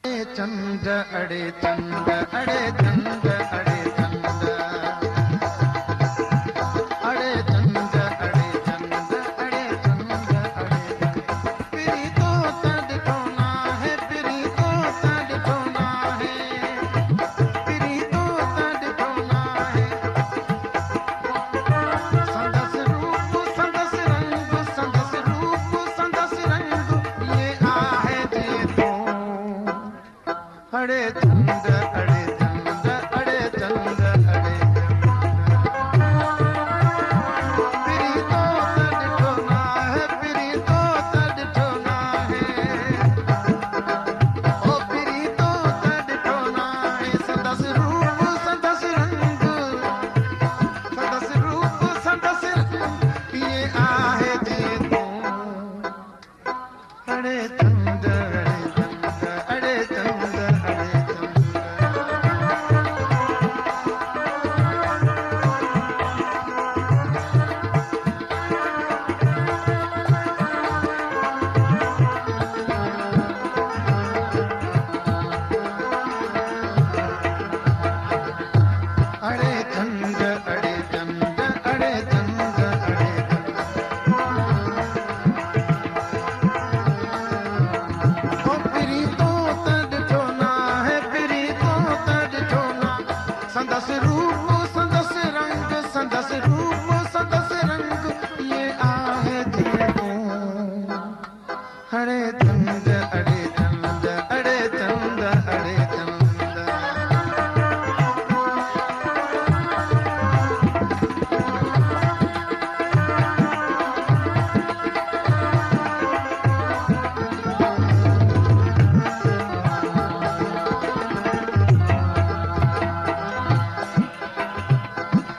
चंद अड़े चंद अड़े चंद अड़े चंद अड़े चंद अड़े चंद अड़े चंद अड़े पिरी तो तड़ ठोना है पिरी तो तड़ ठोना है पिरी तो तड़ ठोना है संदस रूप संदस रंग संदस रूप संदस रंग ये आहे जे तो अड़े चंद अड़े चंद अड़े चंद अड़े पिरी तो तड़ ठोना है पिरी तो तड़ ठोना है ओ पिरी तो तड़ ठोना है संदस रूप संदस रंग संदस रूप संदस रंग ये आहे जे तो अड़े चंद अड़े चंद अड़े चंद अड़े अड़े चंद अड़े चंद अड़े चंद अड़े ओ पिरी तो तड़ ठोना है पिरी तो तड़ ठोना संदस रूप संदस रंग संदस रूप संदस रंग ये आहे जे तो अड़े चंद अड़े चंद अड़े चंद अड़े चंद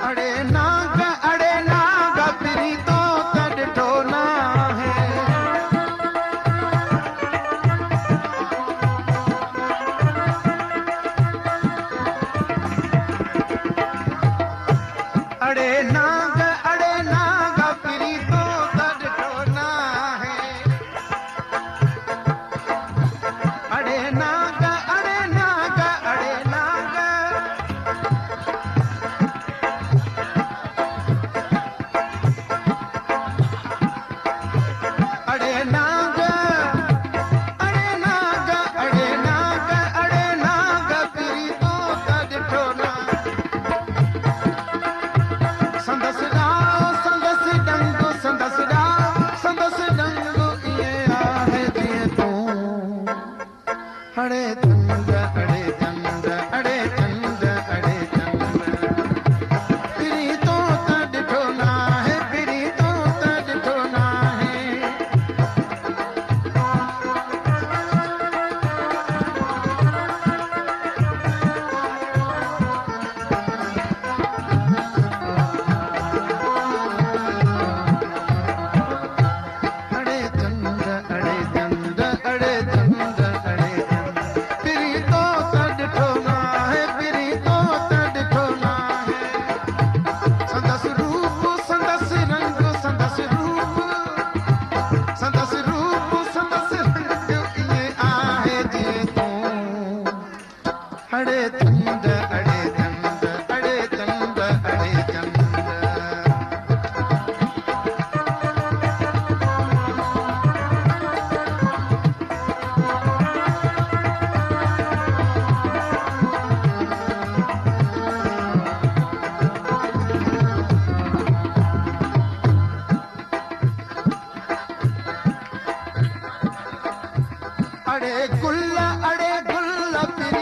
अड़े नाग पिरी तो तड़ ठोना है अड़े नाग पिरी तो तड़ ठोना है अड़े नाग अड़े नाग अड़े नाग अड़े नाग अड़े नाग अड़े नाग अड़े नाग पिरी तो तड़ ठोना संदस राव संदस डंग संदस राव संदस डंग ये आहे जे तो अड़े चंद अड़े चंद अड़े चंद अड़े चंद पिरी तो तड़ ठोना है पिरी तो तड़ ठोना है अड़े चंद अड़े चंद अड़े चंद अड़े चंद पिरी तो तड़ ठोना है पिरी तो तड़ ठोना है संदस रूप संदस रंग संदस रूप संदस रूप संदस रंग ये आहे जे तो अड़े चंद अड़े चंद अड़े चंद अड़े चंद अड़े गुल पिरी